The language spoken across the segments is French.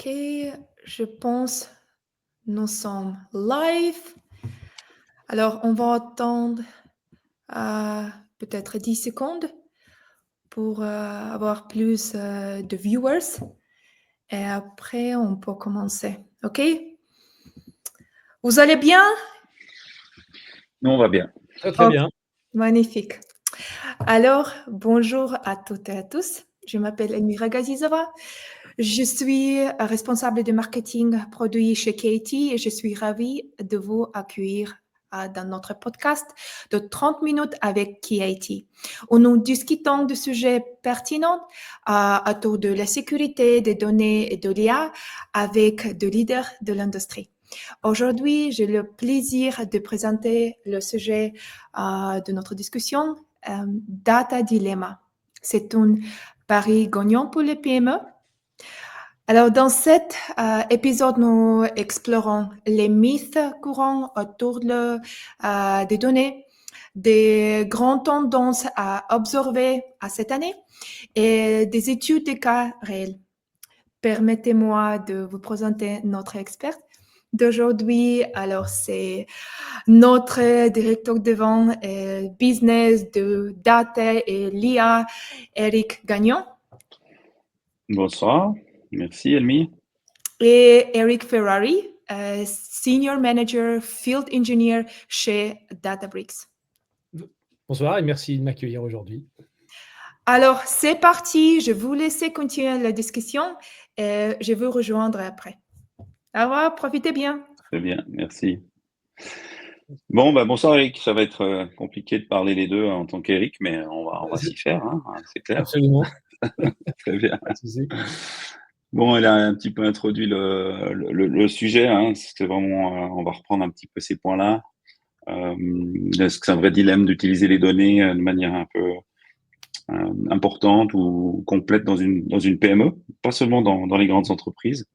Ok, je pense nous sommes live. Alors, on va attendre peut-être 10 secondes pour avoir plus de viewers. Et après, on peut commencer. OK? Vous allez bien? Nous, on va bien. Très bien. Magnifique. Alors, bonjour à toutes et à tous. Je m'appelle Elmira Gazizova. Je suis responsable de marketing produit chez KT et je suis ravie de vous accueillir dans notre podcast de 30 minutes avec KT, où nous discutons de sujets pertinents autour de la sécurité des données et de l'IA avec des leaders de l'industrie. Aujourd'hui, j'ai le plaisir de présenter le sujet de notre discussion, Data Dilemma. C'est un pari gagnant pour les PME. Alors, dans cet épisode, nous explorons les mythes courants autour des données, des grandes tendances à observer à cette année et des études de cas réels. Permettez-moi de vous présenter notre experte d'aujourd'hui. Alors, c'est notre directeur de vente business de data et l'IA, Eric Gagnon. Bonsoir. Merci, Elmi. Et Eric Ferrari, Senior Manager Field Engineer chez Databricks. Bonsoir et merci de m'accueillir aujourd'hui. Alors, c'est parti. Je vous laisse continuer la discussion et je vous rejoindre après. Au revoir, profitez bien. Très bien, merci. Bon, bonsoir Eric. Ça va être compliqué de parler les deux en tant qu'Eric, mais on va s'y faire, hein, c'est clair. Absolument. Très bien. Bon, elle a un petit peu introduit le sujet. Hein. C'est vraiment, on va reprendre un petit peu ces points-là. Est-ce que c'est un vrai dilemme d'utiliser les données de manière un peu importante ou complète dans une PME, pas seulement dans les grandes entreprises.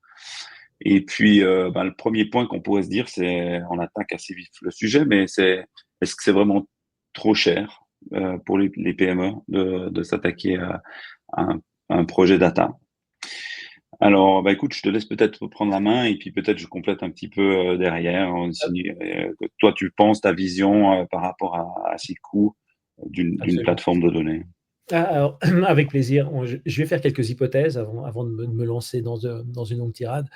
Et puis, le premier point qu'on pourrait se dire, c'est, on attaque assez vite le sujet, mais est-ce que c'est vraiment trop cher pour les PME de s'attaquer à un projet data? Alors, écoute, je te laisse peut-être prendre la main et puis peut-être je complète un petit peu derrière. Toi, tu penses ta vision par rapport à ces coûts d'une plateforme de données. Alors, avec plaisir. Je vais faire quelques hypothèses avant de me lancer dans une longue tirade.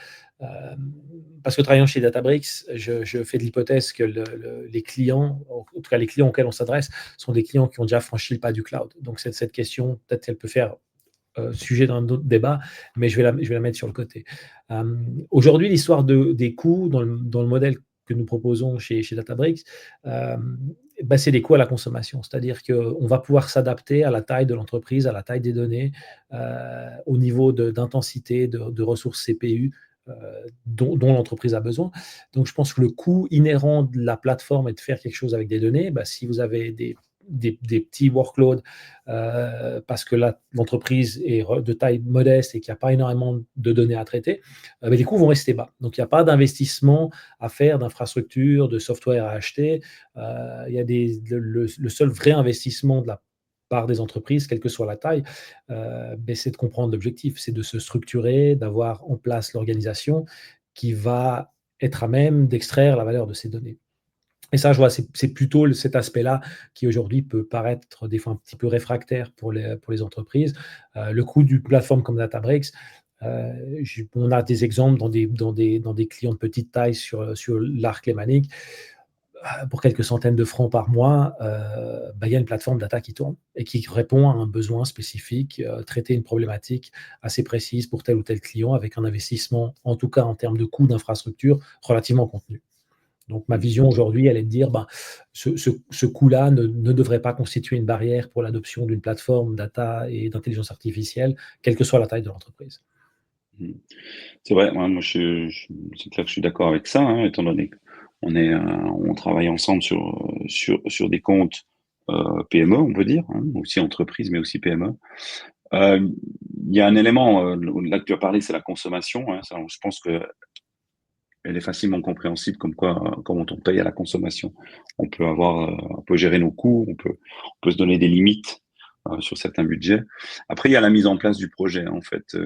Parce que travaillant chez Databricks, je fais de l'hypothèse que les clients, en tout cas les clients auxquels on s'adresse, sont des clients qui ont déjà franchi le pas du cloud. Donc cette question, peut-être qu'elle peut faire sujet d'un autre débat, mais je vais la mettre sur le côté. Aujourd'hui, l'histoire des coûts dans le modèle que nous proposons chez Databricks, c'est des coûts à la consommation. C'est-à-dire qu'on va pouvoir s'adapter à la taille de l'entreprise, à la taille des données, au niveau d'intensité, de ressources CPU dont l'entreprise a besoin. Donc, je pense que le coût inhérent de la plateforme est de faire quelque chose avec des données. Si vous avez des petits workloads parce que l'entreprise est de taille modeste et qu'il n'y a pas énormément de données à traiter, les coûts vont rester bas. Donc, il n'y a pas d'investissement à faire, d'infrastructure, de software à acheter. Il y a le seul vrai investissement de la part des entreprises, quelle que soit la taille, c'est de comprendre l'objectif, c'est de se structurer, d'avoir en place l'organisation qui va être à même d'extraire la valeur de ces données. Et ça, je vois, c'est plutôt cet aspect-là qui aujourd'hui peut paraître des fois un petit peu réfractaire pour les entreprises. Le coût d'une plateforme comme Databricks, on a des exemples dans des clients de petite taille sur l'arc lémanique. Pour quelques centaines de francs par mois, il y a une plateforme data qui tourne et qui répond à un besoin spécifique, traiter une problématique assez précise pour tel ou tel client avec un investissement, en tout cas en termes de coût d'infrastructure, relativement contenu. Donc, ma vision aujourd'hui, elle est de dire ce coût-là ne devrait pas constituer une barrière pour l'adoption d'une plateforme data et d'intelligence artificielle, quelle que soit la taille de l'entreprise. C'est vrai, moi c'est clair que je suis d'accord avec ça, hein, étant donné qu'on travaille ensemble sur des comptes PME, on peut dire, hein, aussi entreprise, mais aussi PME. Il y a un élément, là que tu as parlé, c'est la consommation. Hein, ça, je pense que elle est facilement compréhensible comme on paye à la consommation. On peut gérer nos coûts, on peut se donner des limites sur certains budgets. Après, il y a la mise en place du projet, en fait,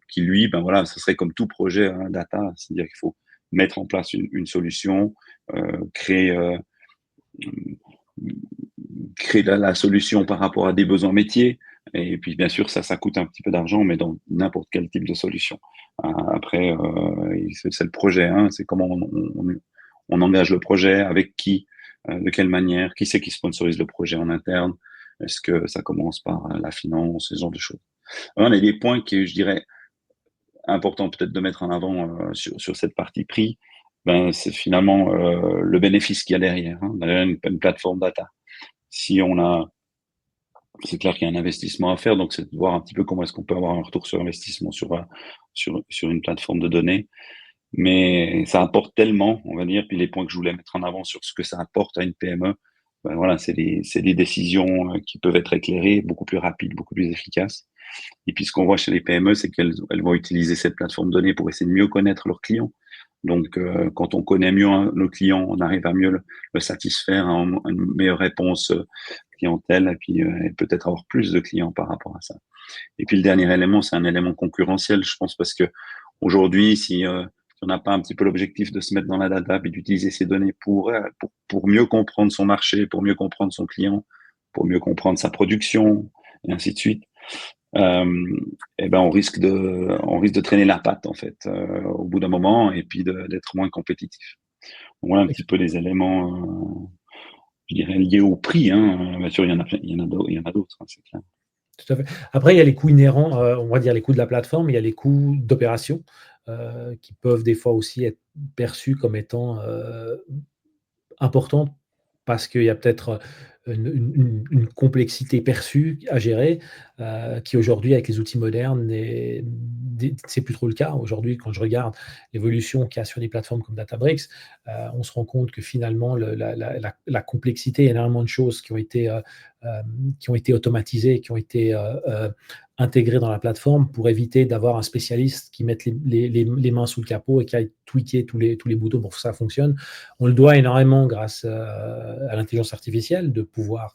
qui lui, ben voilà, ce serait comme tout projet data, c'est-à-dire qu'il faut mettre en place une solution, créer la solution par rapport à des besoins métiers. Et puis, bien sûr, ça coûte un petit peu d'argent, mais dans n'importe quel type de solution. Après, c'est le projet, hein, c'est comment on engage le projet, avec qui, de quelle manière, qui c'est qui sponsorise le projet en interne. Est-ce que ça commence par la finance, ce genre de choses. Alors, il y a des points que je dirais importants peut-être de mettre en avant sur cette partie prix. Ben, c'est finalement le bénéfice qu'il y a derrière, hein, derrière une plateforme data. Si on a, c'est clair qu'il y a un investissement à faire, donc c'est de voir un petit peu comment est-ce qu'on peut avoir un retour sur investissement sur une plateforme de données. Mais ça apporte tellement, on va dire, puis les points que je voulais mettre en avant sur ce que ça apporte à une PME, ben voilà, c'est des décisions qui peuvent être éclairées, beaucoup plus rapides, beaucoup plus efficaces. Et puis ce qu'on voit chez les PME, c'est qu'elles vont utiliser cette plateforme de données pour essayer de mieux connaître leurs clients. Donc, quand on connaît mieux nos clients, on arrive à mieux le satisfaire, à une meilleure réponse clientèle, et puis peut-être avoir plus de clients par rapport à ça. Et puis le dernier élément, c'est un élément concurrentiel, je pense, parce que aujourd'hui, si on n'a pas un petit peu l'objectif de se mettre dans la data et d'utiliser ces données pour mieux comprendre son marché, pour mieux comprendre son client, pour mieux comprendre sa production, et ainsi de suite, eh ben on risque de traîner la patte en fait au bout d'un moment et puis d'être moins compétitif. Donc, voilà un petit peu les éléments, je dirais liés au prix. Hein. Bien sûr, il y en a d'autres, hein, c'est clair. Tout à fait. Après, il y a les coûts inhérents, on va dire les coûts de la plateforme, il y a les coûts d'opération qui peuvent des fois aussi être perçus comme étant importants parce qu'il y a peut-être une complexité perçue à gérer qui aujourd'hui, avec les outils modernes, c'est plus trop le cas. Aujourd'hui, quand je regarde l'évolution qu'il y a sur des plateformes comme Databricks, on se rend compte que finalement, la complexité, il y a énormément de choses qui ont été automatisées, qui ont été intégrées dans la plateforme pour éviter d'avoir un spécialiste qui mette les mains sous le capot et qui aille tweaker tous les boutons pour que ça fonctionne. On le doit énormément grâce à l'intelligence artificielle de pouvoir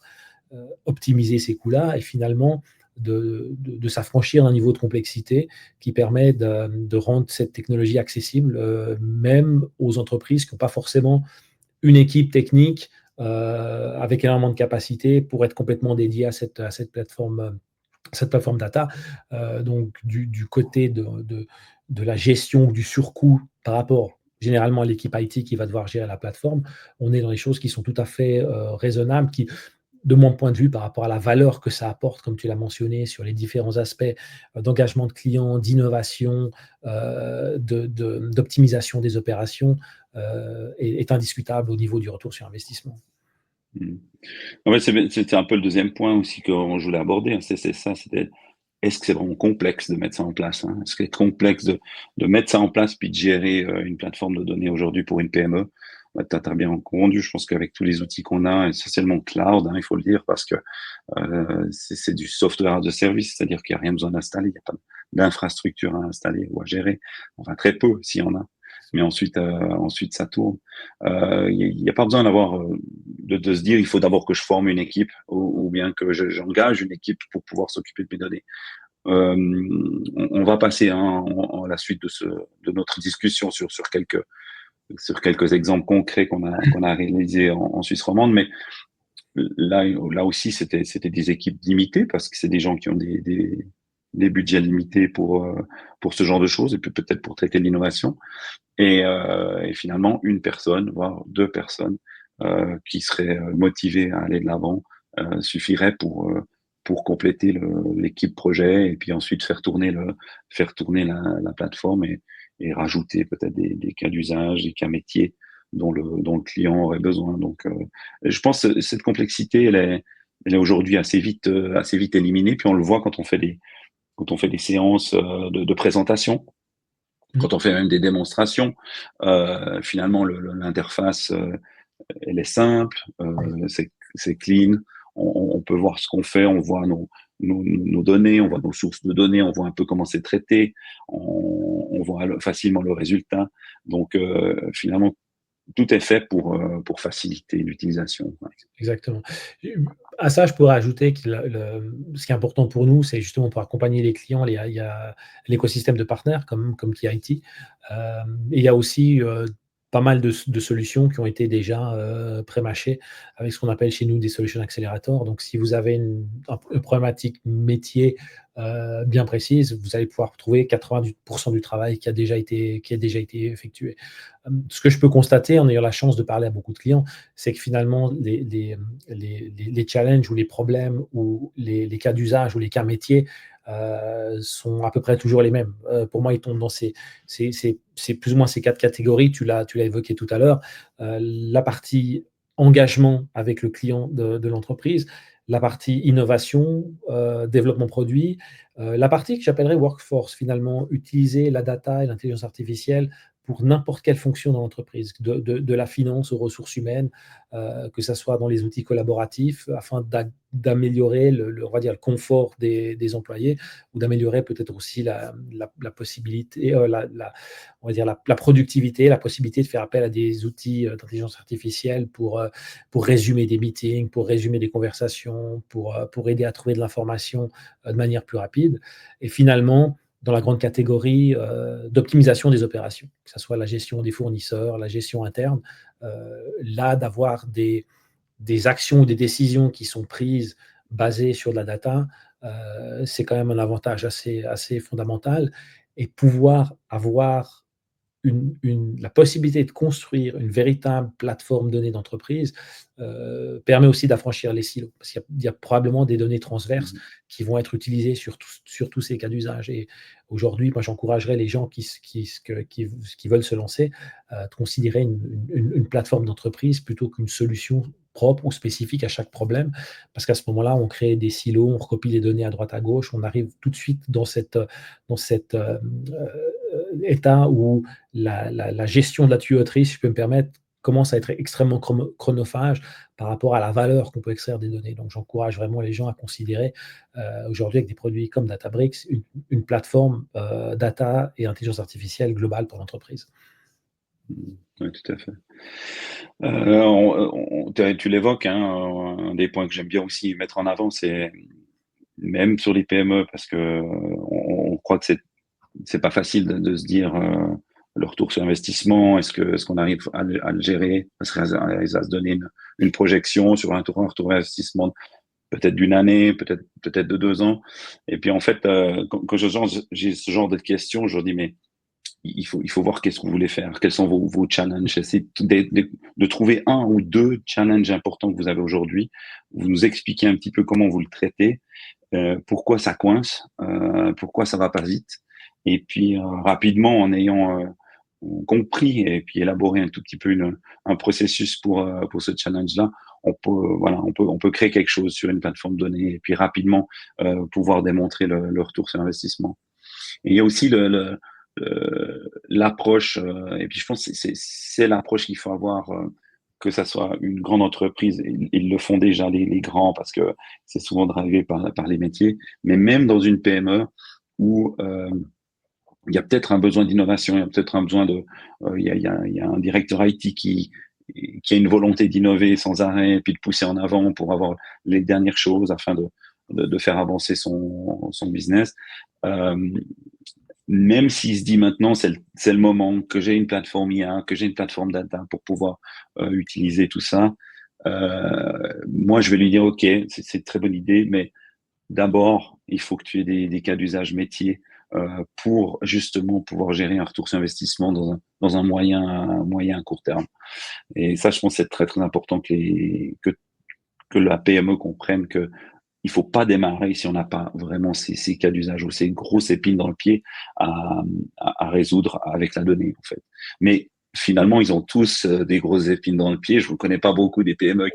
optimiser ces coûts-là et finalement de s'affranchir d'un niveau de complexité qui permet de rendre cette technologie accessible même aux entreprises qui n'ont pas forcément une équipe technique avec énormément de capacité pour être complètement dédiée à cette plateforme data. Donc, du côté de la gestion du surcoût par rapport généralement à l'équipe IT qui va devoir gérer la plateforme, on est dans des choses qui sont tout à fait raisonnables, qui, de mon point de vue, par rapport à la valeur que ça apporte, comme tu l'as mentionné, sur les différents aspects d'engagement de clients, d'innovation, d'optimisation des opérations, est indiscutable au niveau du retour sur investissement. En fait, c'était un peu le deuxième point aussi que je voulais aborder. Hein. C'est ça, c'était est-ce que c'est vraiment complexe de mettre ça en place, hein? Est-ce que c'est complexe de mettre ça en place puis de gérer une plateforme de données aujourd'hui pour une PME? Bah, tu as bien rendu. Je pense qu'avec tous les outils qu'on a, essentiellement cloud, hein, il faut le dire, parce que c'est du software as a service, c'est-à-dire qu'il n'y a rien besoin d'installer, il n'y a pas d'infrastructure à installer ou à gérer. Enfin, très peu s'il y en a. Mais ensuite ça tourne. Il n'y a pas besoin de se dire il faut d'abord que je forme une équipe ou bien que j'engage une équipe pour pouvoir s'occuper de mes données. On va passer à la suite de notre discussion sur quelques exemples concrets qu'on a réalisés en Suisse romande, mais là aussi c'était des équipes limitées parce que c'est des gens qui ont des budgets limités pour ce genre de choses et puis peut-être pour traiter l'innovation. Et finalement, une personne, voire deux personnes qui seraient motivées à aller de l'avant suffirait pour compléter l'équipe projet et puis ensuite faire tourner la plateforme et rajouter peut-être des cas d'usage, des cas métiers dont le client aurait besoin. Donc, je pense que cette complexité, elle est aujourd'hui assez vite éliminée. Puis on le voit quand on fait des séances de présentation. Quand on fait même des démonstrations, finalement, l'interface, elle est simple, c'est clean, on peut voir ce qu'on fait, on voit nos données, on voit nos sources de données, on voit un peu comment c'est traité, on voit facilement le résultat. Donc, finalement, tout est fait pour faciliter l'utilisation. Ouais. Exactement. À ça, je pourrais ajouter que ce qui est important pour nous, c'est justement pour accompagner les clients. Il y a l'écosystème de partenaires comme KIT. Et il y a aussi pas mal de solutions qui ont été déjà pré-mâchées avec ce qu'on appelle chez nous des solutions accélérateurs. Donc, si vous avez une problématique métier bien précise, vous allez pouvoir trouver 90% du travail qui a déjà été effectué. Ce que je peux constater en ayant la chance de parler à beaucoup de clients, c'est que finalement, les challenges ou les problèmes ou les cas d'usage ou les cas métiers sont à peu près toujours les mêmes. Pour moi, ils tombent dans c'est plus ou moins ces 4 catégories. Tu l'as évoqué tout à l'heure. La partie engagement avec le client de l'entreprise, la partie innovation, développement produit, la partie que j'appellerais workforce, finalement, utiliser la data et l'intelligence artificielle pour n'importe quelle fonction dans l'entreprise, de la finance aux ressources humaines, que ça soit dans les outils collaboratifs, afin d'améliorer on va dire, le confort des employés, ou d'améliorer peut-être aussi la possibilité, on va dire la productivité, la possibilité de faire appel à des outils d'intelligence artificielle pour résumer des meetings, pour résumer des conversations, pour aider à trouver de l'information de manière plus rapide. Et finalement, dans la grande catégorie d'optimisation des opérations, que ce soit la gestion des fournisseurs, la gestion interne, là, d'avoir des actions ou des décisions qui sont prises basées sur de la data, c'est quand même un avantage assez fondamental. Et pouvoir avoir la possibilité de construire une véritable plateforme données d'entreprise permet aussi d'affranchir les silos. Parce qu'il y a probablement des données transverses qui vont être utilisées sur tous ces cas d'usage. Et aujourd'hui, moi, j'encouragerais les gens qui veulent se lancer à considérer une plateforme d'entreprise plutôt qu'une solution propre ou spécifique à chaque problème, parce qu'à ce moment-là, on crée des silos, on recopie les données à droite à gauche, on arrive tout de suite dans cet état où la gestion de la tuyauterie, si je peux me permettre, commence à être extrêmement chronophage par rapport à la valeur qu'on peut extraire des données. Donc, j'encourage vraiment les gens à considérer aujourd'hui, avec des produits comme Databricks, une plateforme data et intelligence artificielle globale pour l'entreprise. Oui, tout à fait. Tu l'évoques, hein, un des points que j'aime bien aussi mettre en avant, c'est même sur les PME, parce que on croit que c'est pas facile de se dire le retour sur investissement, est-ce qu'on arrive à le gérer, à se donner une projection sur un retour d'investissement peut-être d'une année, peut-être de 2 ans. Et puis en fait, quand j'ai ce genre de questions, je leur dis mais il faut voir qu'est-ce que vous voulez faire, quels sont vos challenges. Essayez de trouver 1 ou 2 challenges importants que vous avez aujourd'hui. Vous nous expliquez un petit peu comment vous le traitez, pourquoi ça coince, pourquoi ça va pas vite. Et puis rapidement, en ayant compris et puis élaboré un tout petit peu un processus pour ce challenge-là, on peut créer quelque chose sur une plateforme donnée et puis rapidement pouvoir démontrer le retour sur investissement. Et il y a aussi l'approche, et puis je pense que c'est l'approche qu'il faut avoir, que ça soit une grande entreprise, ils le font déjà les grands parce que c'est souvent drivé par les métiers, mais même dans une PME où il y a peut-être un besoin d'innovation, il y a peut-être un besoin il y a un directeur IT qui a une volonté d'innover sans arrêt et puis de pousser en avant pour avoir les dernières choses afin de faire avancer son business. Même s'il se dit maintenant, c'est le moment que j'ai une plateforme IA, que j'ai une plateforme data pour pouvoir utiliser tout ça, moi, je vais lui dire, OK, c'est une très bonne idée, mais d'abord, il faut que tu aies des cas d'usage métier pour justement pouvoir gérer un retour sur investissement dans un moyen court terme. Et ça, je pense que c'est très, très important que la PME comprenne que il faut pas démarrer si on n'a pas vraiment ces cas d'usage ou ces grosses épines dans le pied à résoudre avec la donnée, en fait. Mais finalement, ils ont tous des grosses épines dans le pied. Je ne connais pas beaucoup des PME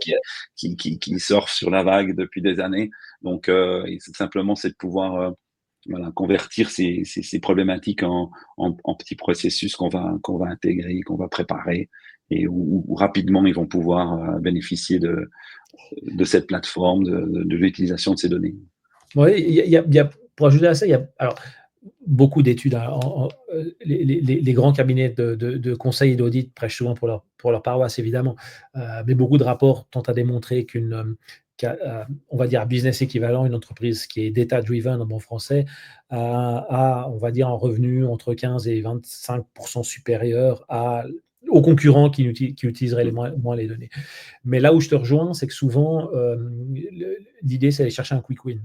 qui surfent sur la vague depuis des années. Donc, simplement, c'est de pouvoir convertir ces problématiques en petits processus qu'on va intégrer, qu'on va préparer et où rapidement ils vont pouvoir bénéficier de cette plateforme, de l'utilisation de ces données. Oui, pour ajouter à ça, alors, beaucoup d'études, les grands cabinets de conseil et d'audit prêchent souvent pour leur paroisse, évidemment, mais beaucoup de rapports tentent à démontrer on va dire, un business équivalent, une entreprise qui est data-driven en bon français, on va dire, un revenu entre 15 et 25% supérieur aux concurrents qui utiliseraient moins les données. Mais là où je te rejoins, c'est que souvent, l'idée, c'est d'aller chercher un quick win,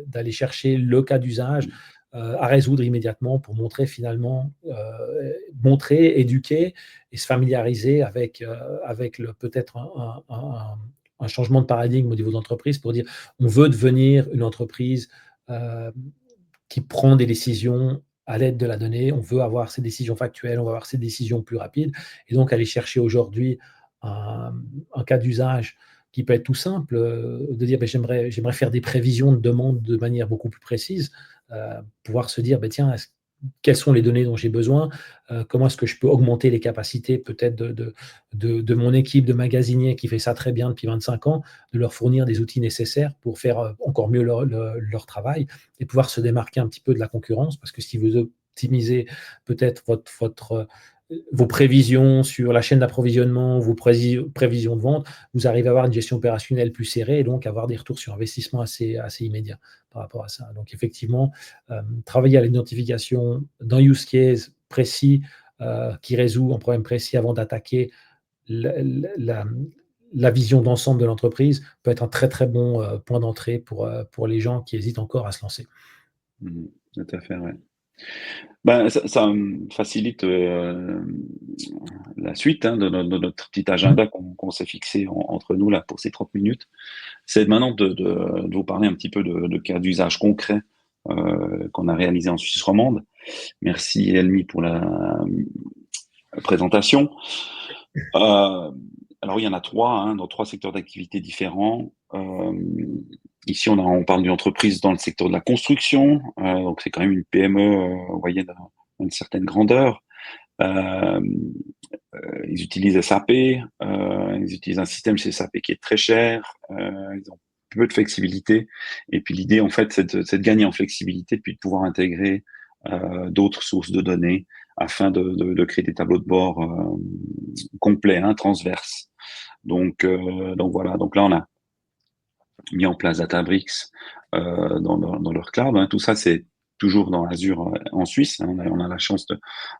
d'aller chercher le cas d'usage à résoudre immédiatement pour montrer finalement, éduquer et se familiariser avec peut-être un changement de paradigme au niveau de l'entreprise pour dire on veut devenir une entreprise qui prend des décisions à l'aide de la donnée, on veut avoir ces décisions factuelles, on veut avoir ces décisions plus rapides, et donc aller chercher aujourd'hui un cas d'usage qui peut être tout simple, de dire j'aimerais faire des prévisions de demande de manière beaucoup plus précise, pouvoir se dire tiens, quelles sont les données dont j'ai besoin, comment est-ce que je peux augmenter les capacités peut-être de mon équipe de magasiniers qui fait ça très bien depuis 25 ans, de leur fournir des outils nécessaires pour faire encore mieux leur travail et pouvoir se démarquer un petit peu de la concurrence, parce que si vous optimisez peut-être vos prévisions sur la chaîne d'approvisionnement, vos prévisions de vente, vous arrivez à avoir une gestion opérationnelle plus serrée et donc avoir des retours sur investissement assez immédiats par rapport à ça. Donc effectivement, travailler à l'identification d'un use case précis qui résout un problème précis avant d'attaquer la vision d'ensemble de l'entreprise peut être un très très bon point d'entrée pour les gens qui hésitent encore à se lancer. Tout à fait, ouais. Ça facilite la suite de notre petit agenda qu'on s'est fixé entre nous là pour ces 30 minutes. C'est maintenant de vous parler un petit peu de cas d'usage concrets qu'on a réalisé en Suisse romande. Merci Elmi pour la présentation. Alors il y en a trois, dans 3 secteurs d'activité différents. Ici on parle d'une entreprise dans le secteur de la construction, donc c'est quand même une PME, vous voyez, d'une certaine grandeur. Ils utilisent SAP, ils utilisent un système chez SAP qui est très cher, ils ont peu de flexibilité, et puis l'idée en fait c'est de gagner en flexibilité puis de pouvoir intégrer d'autres sources de données afin de créer des tableaux de bord complets, transverses. Donc voilà, donc là on a mis en place Databricks dans leur cloud. Tout ça c'est toujours dans Azure en Suisse. On a la chance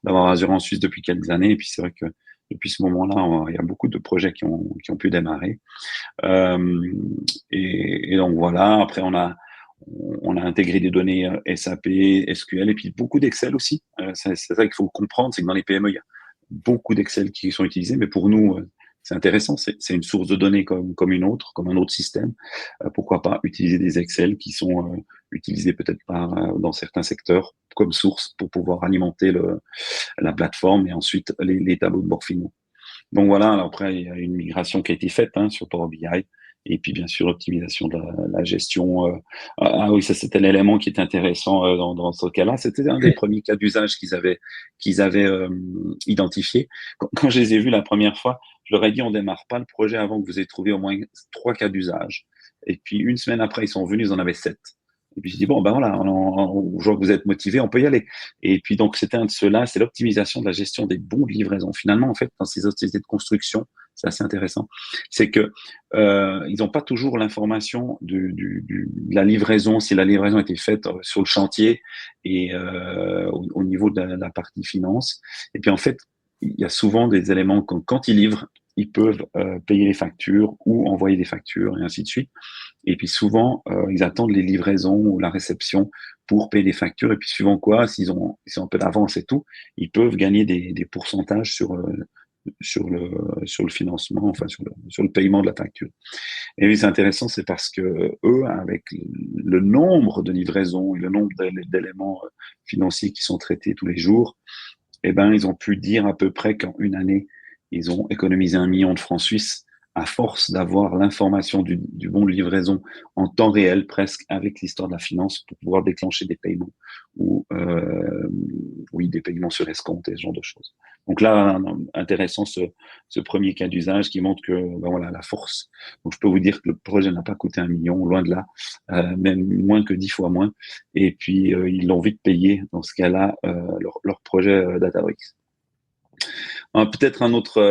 d'avoir Azure en Suisse depuis quelques années, et puis c'est vrai que depuis ce moment-là, il y a beaucoup de projets qui ont pu démarrer. Et donc voilà, après on a intégré des données SAP, SQL, et puis beaucoup d'Excel aussi. C'est ça qu'il faut comprendre, c'est que dans les PME, il y a beaucoup d'Excel qui sont utilisés, mais pour nous, c'est intéressant, c'est une source de données comme une autre, comme un autre système. Pourquoi pas utiliser des Excel qui sont utilisés peut-être dans certains secteurs comme source pour pouvoir alimenter la plateforme et ensuite les tableaux de bord finaux. Donc voilà, alors après, il y a une migration qui a été faite sur Power BI. Et puis, bien sûr, optimisation de la gestion. Ah oui, ça, c'était l'élément qui était intéressant dans ce cas-là. C'était un des premiers cas d'usage qu'ils avaient identifié. Quand je les ai vus la première fois, je leur ai dit, on démarre pas le projet avant que vous ayez trouvé au moins 3 cas d'usage. Et puis, une semaine après, ils sont venus, ils en avaient 7. Et puis, je dis, bon, voilà, je vois que vous êtes motivés, on peut y aller. Et puis, donc, c'était un de ceux-là, c'est l'optimisation de la gestion des bons de livraison. Finalement, en fait, dans ces sociétés de construction, c'est assez intéressant, c'est que ils n'ont pas toujours l'information de la livraison, si la livraison a été faite sur le chantier et au niveau de la partie finance. Et puis, en fait, il y a souvent des éléments quand ils livrent, ils peuvent payer les factures ou envoyer des factures et ainsi de suite. Et puis souvent, ils attendent les livraisons ou la réception pour payer les factures. Et puis suivant quoi, s'ils ont un peu d'avance et tout, ils peuvent gagner des pourcentages sur le financement, enfin sur le paiement de la facture. Et oui, c'est intéressant, c'est parce que eux, avec le nombre de livraisons et le nombre d'éléments financiers qui sont traités tous les jours, ils ont pu dire à peu près qu'en une année, ils ont économisé 1 million de francs suisses à force d'avoir l'information du bon de livraison en temps réel presque avec l'histoire de la finance pour pouvoir déclencher des paiements ou des paiements sur escompte et ce genre de choses. Donc là, intéressant ce premier cas d'usage qui montre que voilà, la force. Donc je peux vous dire que le projet n'a pas coûté 1 million, loin de là, même moins que 10 fois moins. Et puis ils l'ont vite payé dans ce cas-là, leur projet Databricks. Peut-être un autre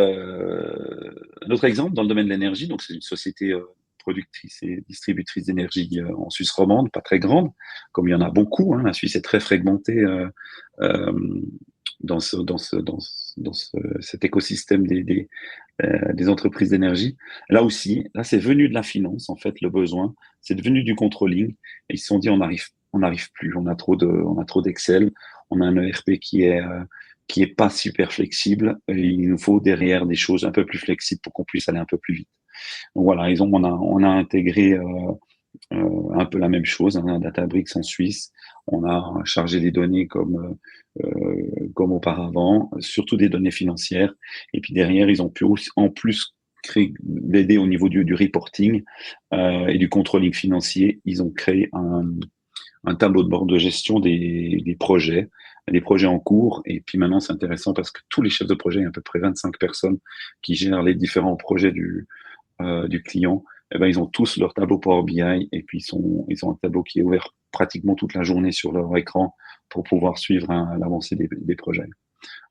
exemple dans le domaine de l'énergie. Donc c'est une société productrice et distributrice d'énergie en Suisse romande, pas très grande, comme il y en a beaucoup. La Suisse est très fragmentée dans cet écosystème des entreprises d'énergie. Là aussi, c'est venu de la finance, en fait, le besoin. C'est devenu du controlling. Et ils se sont dit, on n'arrive plus. On a trop d'Excel. On a un ERP qui est pas super flexible. Et il nous faut derrière des choses un peu plus flexibles pour qu'on puisse aller un peu plus vite. Donc voilà, on a intégré un peu la même chose, un Databricks en Suisse. On a chargé des données comme auparavant, surtout des données financières. Et puis derrière, ils ont pu aussi, en plus d'aider au niveau du reporting et du controlling financier. Ils ont créé un tableau de bord de gestion des projets en cours. Et puis maintenant, c'est intéressant parce que tous les chefs de projet, il y a à peu près 25 personnes qui gèrent les différents projets du client. Eh ben, ils ont tous leur tableau Power BI et puis ils ont un tableau qui est ouvert pratiquement toute la journée sur leur écran pour pouvoir suivre l'avancée des projets.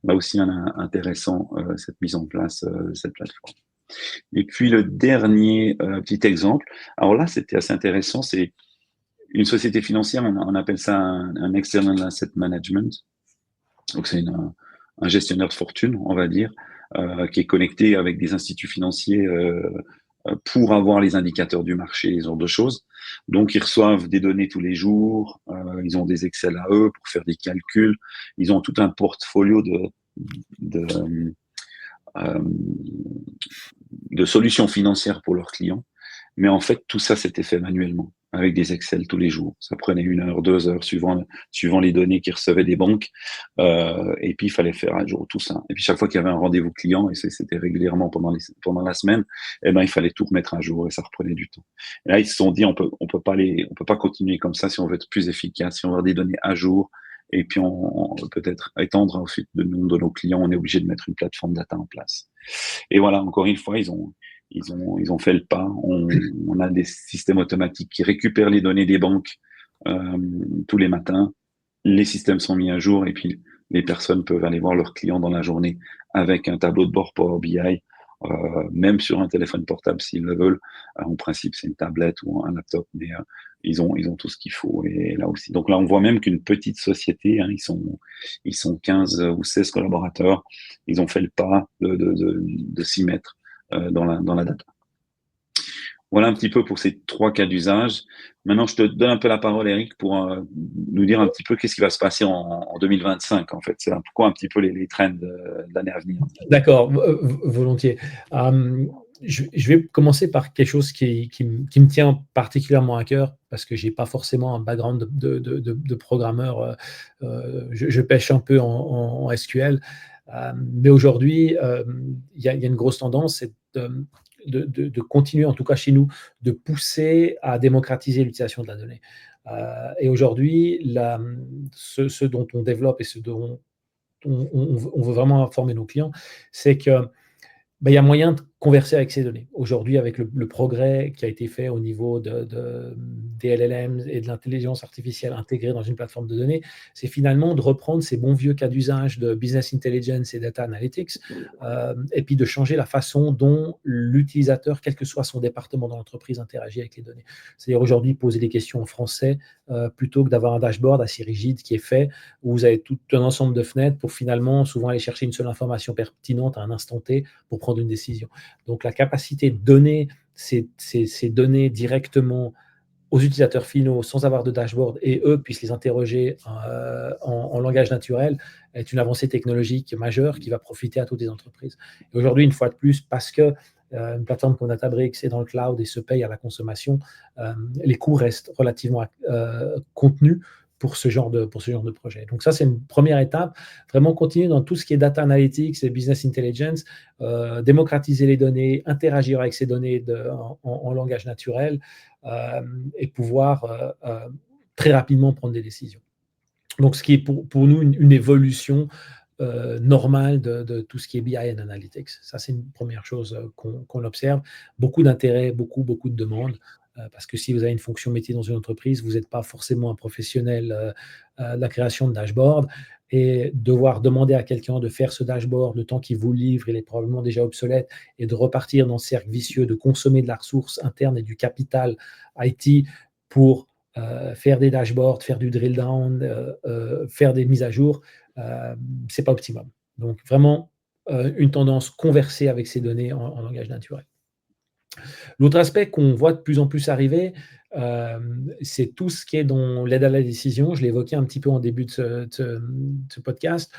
Là aussi, intéressant cette mise en place de cette plateforme. Et puis le dernier petit exemple, alors là, c'était assez intéressant, c'est une société financière, on appelle ça un external asset management. Donc c'est un gestionnaire de fortune, on va dire, qui est connecté avec des instituts financiers pour avoir les indicateurs du marché, ce genre de choses. Donc, ils reçoivent des données tous les jours, ils ont des Excel à eux pour faire des calculs, ils ont tout un portfolio de solutions financières pour leurs clients. Mais en fait, tout ça, c'était fait manuellement, avec des Excel tous les jours. Ça prenait 1 heure, 2 heures, suivant les données qu'ils recevaient des banques. Et puis, il fallait faire un jour tout ça. Et puis, chaque fois qu'il y avait un rendez-vous client, et c'était régulièrement pendant la semaine, il fallait tout remettre à jour et ça reprenait du temps. Et là, ils se sont dit, on peut pas continuer comme ça si on veut être plus efficace, si on veut avoir des données à jour. Et puis, on peut-être étendre ensuite le nombre de nos clients, on est obligé de mettre une plateforme data en place. Et voilà, encore une fois, ils ont fait le pas. On a des systèmes automatiques qui récupèrent les données des banques tous les matins. Les systèmes sont mis à jour et puis les personnes peuvent aller voir leurs clients dans la journée avec un tableau de bord Power BI, même sur un téléphone portable s'ils le veulent. En principe, c'est une tablette ou un laptop, mais ils ont tout ce qu'il faut. Et là aussi, donc là, on voit même qu'une petite société, ils sont 15 ou 16 collaborateurs. Ils ont fait le pas de s'y mettre dans la data. Voilà un petit peu pour ces 3 cas d'usage. Maintenant, je te donne un peu la parole, Eric, pour nous dire un petit peu qu'est-ce qui va se passer en 2025, en fait. C'est pourquoi un petit peu les trends de l'année à venir. D'accord, volontiers. Je vais commencer par quelque chose qui me tient particulièrement à cœur parce que je n'ai pas forcément un background de programmeur. Je pêche un peu en SQL. Mais aujourd'hui, il y a une grosse tendance, c'est de continuer, en tout cas chez nous, de pousser à démocratiser l'utilisation de la donnée. Et aujourd'hui, ce dont on développe et ce dont on veut vraiment informer nos clients, c'est que il y a moyen de converser avec ces données. Aujourd'hui, avec le progrès qui a été fait au niveau des LLM et de l'intelligence artificielle intégrée dans une plateforme de données, c'est finalement de reprendre ces bons vieux cas d'usage de business intelligence et data analytics, et puis de changer la façon dont l'utilisateur, quel que soit son département dans l'entreprise, interagit avec les données. C'est-à-dire aujourd'hui poser des questions en français plutôt que d'avoir un dashboard assez rigide qui est fait, où vous avez tout un ensemble de fenêtres pour finalement souvent aller chercher une seule information pertinente à un instant T pour prendre une décision. Donc, la capacité de donner ces données directement aux utilisateurs finaux sans avoir de dashboard et eux puissent les interroger en langage naturel est une avancée technologique majeure qui va profiter à toutes les entreprises. Et aujourd'hui, une fois de plus, parce que une plateforme comme Databricks est dans le cloud et se paye à la consommation, les coûts restent relativement contenus pour ce genre de projet. Donc ça, c'est une première étape. Vraiment continuer dans tout ce qui est data analytics et business intelligence, démocratiser les données, interagir avec ces données en langage naturel et pouvoir très rapidement prendre des décisions. Donc ce qui est pour nous une évolution normal de tout ce qui est BI and Analytics. Ça, c'est une première chose qu'on observe. Beaucoup d'intérêt, beaucoup de demandes. Parce que si vous avez une fonction métier dans une entreprise, vous n'êtes pas forcément un professionnel de la création de dashboard, et devoir demander à quelqu'un de faire ce dashboard, le temps qu'il vous livre, il est probablement déjà obsolète, et de repartir dans ce cercle vicieux, de consommer de la ressource interne et du capital IT pour faire des dashboards, faire du drill down, faire des mises à jour, c'est pas optimum. Donc vraiment une tendance converser avec ces données en langage naturel. L'autre aspect qu'on voit de plus en plus arriver, c'est tout ce qui est dans l'aide à la décision. Je l'ai évoqué un petit peu en début de ce podcast.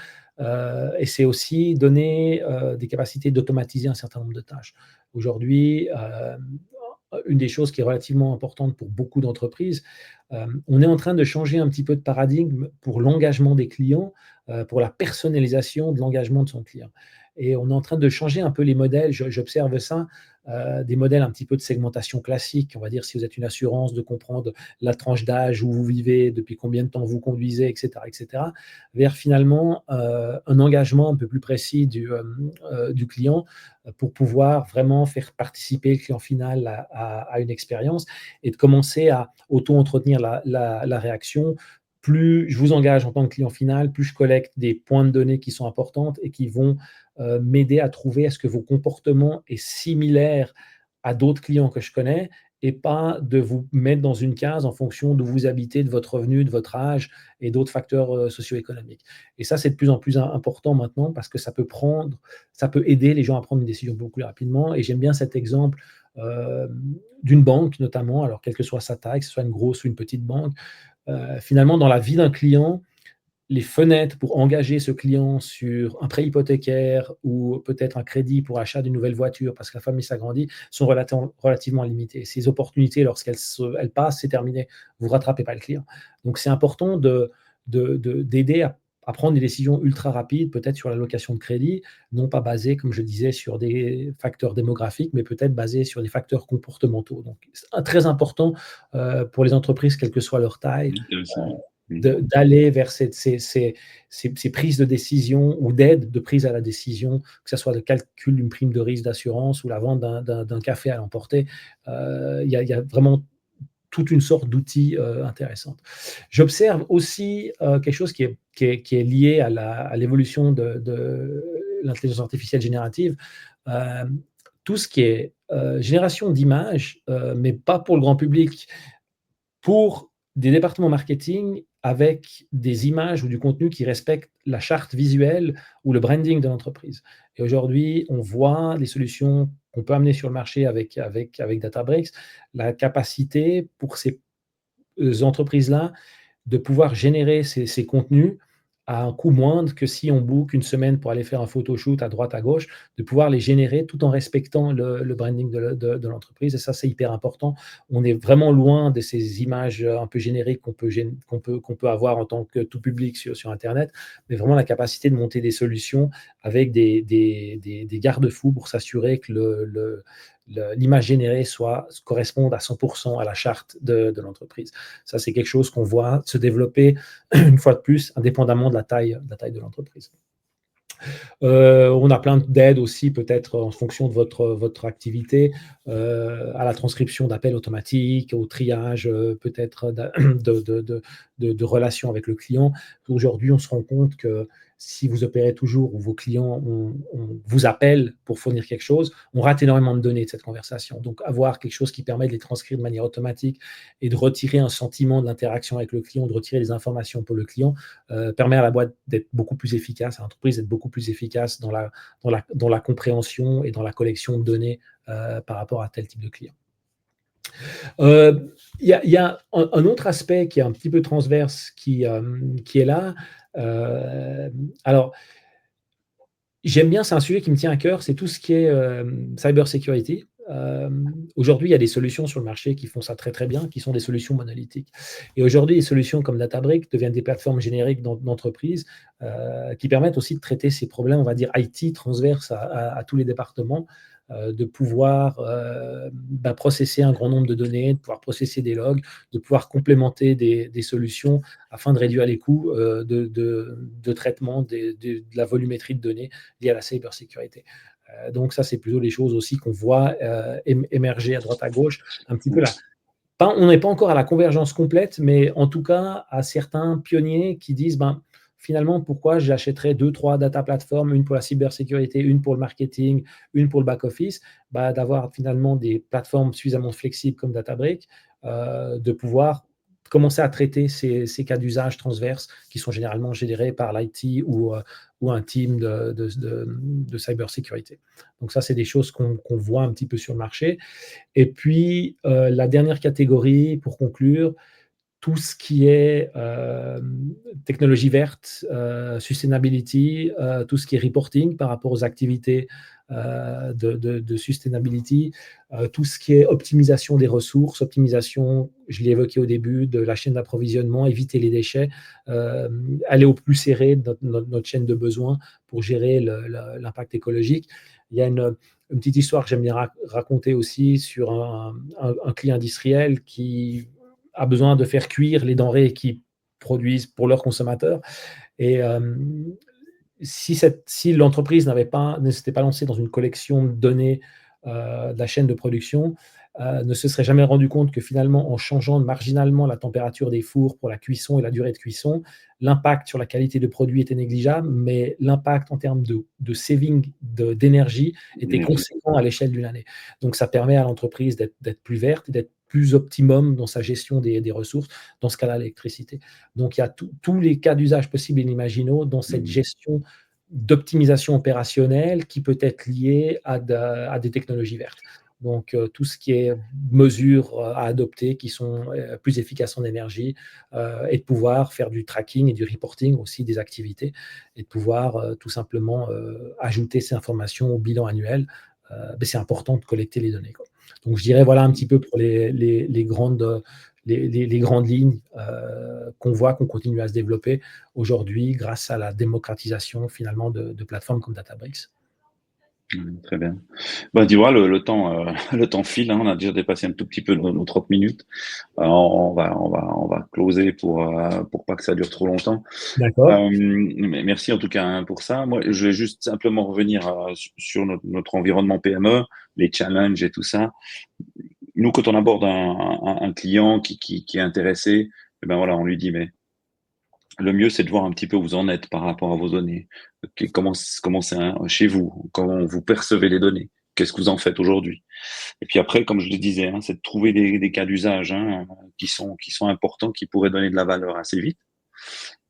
Et c'est aussi donner des capacités d'automatiser un certain nombre de tâches. Aujourd'hui, une des choses qui est relativement importante pour beaucoup d'entreprises, on est en train de changer un petit peu de paradigme pour l'engagement des clients, pour la personnalisation de l'engagement de son client. Et on est en train de changer un peu les modèles. J'observe ça, des modèles un petit peu de segmentation classique. On va dire, si vous êtes une assurance, de comprendre la tranche d'âge, où vous vivez, depuis combien de temps vous conduisez, etc., vers finalement un engagement un peu plus précis du client, pour pouvoir vraiment faire participer le client final à une expérience, et de commencer à auto-entretenir la réaction. Plus je vous engage en tant que client final, plus je collecte des points de données qui sont importantes et qui vont m'aider à trouver est-ce que vos comportements est similaire à d'autres clients que je connais, et pas de vous mettre dans une case en fonction d'où vous habitez, de votre revenu, de votre âge et d'autres facteurs socio-économiques. Et ça, c'est de plus en plus important maintenant, parce que ça peut aider les gens à prendre une décision beaucoup plus rapidement. Et j'aime bien cet exemple d'une banque notamment, alors quelle que soit sa taille, que ce soit une grosse ou une petite banque. Finalement, dans la vie d'un client, les fenêtres pour engager ce client sur un prêt hypothécaire ou peut-être un crédit pour achat d'une nouvelle voiture parce que la famille s'agrandit sont relativement limitées. Ces opportunités, lorsqu'elles passent, c'est terminé. Vous ne rattrapez pas le client. Donc, c'est important d'aider à prendre des décisions ultra rapides, peut-être sur la location de crédit, non pas basées, comme je disais, sur des facteurs démographiques, mais peut-être basées sur des facteurs comportementaux. Donc, c'est très important pour les entreprises, quelle que soit leur taille, d'aller vers ces prises de décision ou d'aide de prise à la décision, que ce soit le calcul d'une prime de risque d'assurance ou la vente d'un café à l'emporter. Il y a vraiment toute une sorte d'outils intéressants. J'observe aussi quelque chose qui est lié à l'évolution de l'intelligence artificielle générative. Tout ce qui est génération d'images, mais pas pour le grand public, pour des départements marketing avec des images ou du contenu qui respectent la charte visuelle ou le branding de l'entreprise. Et aujourd'hui, on voit les solutions qu'on peut amener sur le marché avec Databricks, la capacité pour ces entreprises-là de pouvoir générer ces contenus à un coût moindre que si on book une semaine pour aller faire un photoshoot à droite, à gauche, de pouvoir les générer tout en respectant le branding de l'entreprise. Et ça, c'est hyper important. On est vraiment loin de ces images un peu génériques qu'on peut avoir en tant que tout public sur Internet, mais vraiment la capacité de monter des solutions avec des garde-fous pour s'assurer que l'image générée corresponde à 100% à la charte de l'entreprise. Ça, c'est quelque chose qu'on voit se développer une fois de plus, indépendamment de la taille de l'entreprise. On a plein d'aides aussi, peut-être en fonction de votre activité, à la transcription d'appels automatiques, au triage peut-être de relations avec le client. Aujourd'hui, on se rend compte que si vous opérez toujours où vos clients vous appellent pour fournir quelque chose, on rate énormément de données de cette conversation. Donc, avoir quelque chose qui permet de les transcrire de manière automatique et de retirer un sentiment de l'interaction avec le client, de retirer les informations pour le client, permet à la boîte d'être beaucoup plus efficace, à l'entreprise d'être beaucoup plus efficace dans la compréhension et dans la collection de données par rapport à tel type de client. Il y a un autre aspect qui est un petit peu transverse qui est là. Alors, j'aime bien, c'est un sujet qui me tient à cœur, c'est tout ce qui est cyber security. Aujourd'hui, il y a des solutions sur le marché qui font ça très très bien, qui sont des solutions monolithiques. Et aujourd'hui, des solutions comme Databricks deviennent des plateformes génériques d'entreprise qui permettent aussi de traiter ces problèmes, on va dire IT transverses à tous les départements. de pouvoir processer un grand nombre de données, de pouvoir processer des logs, de pouvoir complémenter des solutions afin de réduire les coûts de traitement de la volumétrie de données liées à la cybersécurité. Donc ça, c'est plutôt les choses aussi qu'on voit émerger à droite à gauche, un petit peu là. On n'est pas encore à la convergence complète, mais en tout cas, à certains pionniers qui disent, finalement, pourquoi j'achèterais 2, 3 data platforms, une pour la cybersécurité, une pour le marketing, une pour le back-office, d'avoir finalement des plateformes suffisamment flexibles comme Databricks, de pouvoir commencer à traiter ces cas d'usage transverses qui sont généralement générés par l'IT ou un team de cybersécurité. Donc ça, c'est des choses qu'on voit un petit peu sur le marché. Et puis, la dernière catégorie, pour conclure, tout ce qui est technologie verte, sustainability, tout ce qui est reporting par rapport aux activités de sustainability, tout ce qui est optimisation des ressources, optimisation, je l'ai évoqué au début, de la chaîne d'approvisionnement, éviter les déchets, aller au plus serré de notre chaîne de besoins pour gérer l'impact écologique. Il y a une petite histoire que j'aime bien raconter aussi sur un client industriel qui a besoin de faire cuire les denrées qu'ils produisent pour leurs consommateurs. Et si l'entreprise ne s'était pas lancée dans une collection de données de la chaîne de production, ne se serait jamais rendu compte que finalement, en changeant marginalement la température des fours pour la cuisson et la durée de cuisson, l'impact sur la qualité de produit était négligeable, mais l'impact en termes de saving d'énergie était conséquent à l'échelle d'une année. Donc, ça permet à l'entreprise d'être plus verte et d'être plus optimum dans sa gestion des ressources, dans ce cas-là, l'électricité. Donc, il y a tous les cas d'usage possibles et inimaginables dans cette gestion d'optimisation opérationnelle qui peut être liée à des technologies vertes. Donc, tout ce qui est mesures à adopter qui sont plus efficaces en énergie et de pouvoir faire du tracking et du reporting aussi des activités et de pouvoir tout simplement ajouter ces informations au bilan annuel. C'est important de collecter les données, quoi. Donc, je dirais voilà un petit peu pour les grandes lignes qu'on continue à se développer aujourd'hui grâce à la démocratisation finalement de plateformes comme Databricks. Très bien. Tu vois, le temps file, hein, on a déjà dépassé un tout petit peu nos 30 minutes. On va closer pour pas que ça dure trop longtemps. D'accord. Mais merci en tout cas, hein, pour ça. Moi, je vais juste simplement revenir sur notre environnement PME, les challenges et tout ça. Nous, quand on aborde un client qui est intéressé, voilà, on lui dit, mais le mieux, c'est de voir un petit peu où vous en êtes par rapport à vos données. Comment c'est chez vous? Comment vous percevez les données? Qu'est-ce que vous en faites aujourd'hui? Et puis après, comme je le disais, hein, c'est de trouver des cas d'usage, hein, qui sont importants, qui pourraient donner de la valeur assez vite.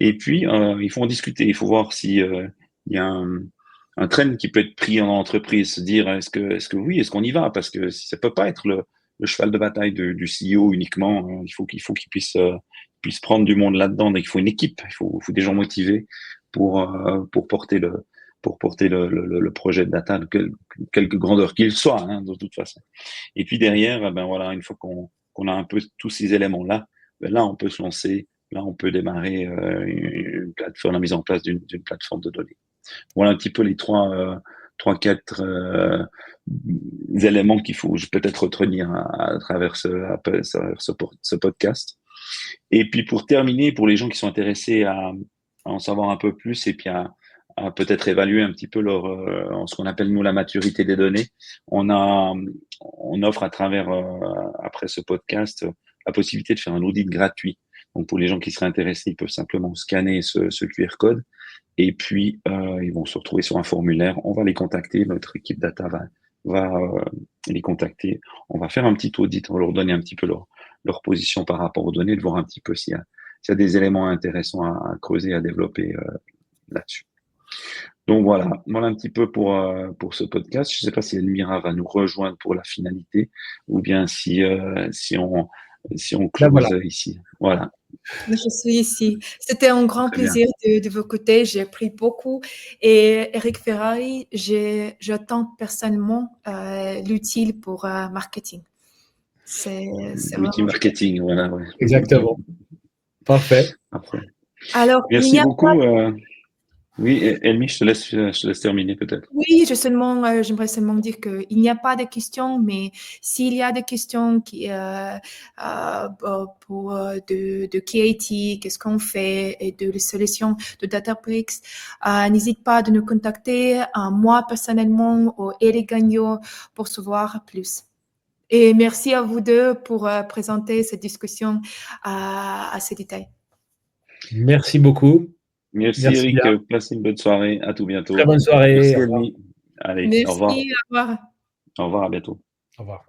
Et puis, il faut en discuter. Il faut voir si il y a un trend qui peut être pris en entreprise, se dire est-ce que qu'on y va? Parce que si ça peut pas être le cheval de bataille du CEO uniquement, il faut qu'il puisse prendre du monde là-dedans. Donc, il faut une équipe, il faut des gens motivés pour porter le projet de data, de quelque grandeur qu'il soit, hein, de toute façon. Et puis derrière, voilà, une fois qu'on a un peu tous ces éléments-là, là, on peut se lancer. Là, on peut démarrer une plateforme, la mise en place d'une plateforme de données. Voilà un petit peu les 4 éléments qu'il faut peut-être retenir à travers ce podcast. Et puis pour terminer, pour les gens qui sont intéressés à en savoir un peu plus et puis à peut-être évaluer un petit peu ce qu'on appelle nous la maturité des données, on offre à travers après ce podcast la possibilité de faire un audit gratuit. Donc pour les gens qui seraient intéressés, ils peuvent simplement scanner ce QR code et puis ils vont se retrouver sur un formulaire. On va les contacter, notre équipe data va les contacter. On va faire un petit audit, on va leur donner un petit peu leur position par rapport aux données, de voir un petit peu s'il y a des éléments intéressants à creuser, à développer là-dessus. Donc voilà un petit peu pour ce podcast. Je ne sais pas si Elmira va nous rejoindre pour la finalité ou bien si on close voilà. ici. Voilà. Je suis ici. C'était un grand plaisir de vous écouter. J'ai appris beaucoup. Et Eric Ferrari, j'attends personnellement l'utile pour marketing. C'est l'outil marketing, voilà. Ouais. Exactement. Parfait. Alors, merci beaucoup. Oui, Elmi, je te laisse terminer peut-être. Oui, j'aimerais seulement dire qu'il n'y a pas de questions, mais s'il y a des questions de KIT, qu'est-ce qu'on fait et de les solutions de Databricks, n'hésite pas de nous contacter, moi personnellement ou Eric Gagnon pour savoir plus. Et merci à vous deux pour présenter cette discussion à ces détails. Merci beaucoup. Merci Merci Eric, bien. passez une bonne soirée, à tout bientôt. Très bonne soirée. Merci Au revoir. Elmi. Allez, Merci, au revoir. au revoir. Au revoir, à bientôt. Au revoir.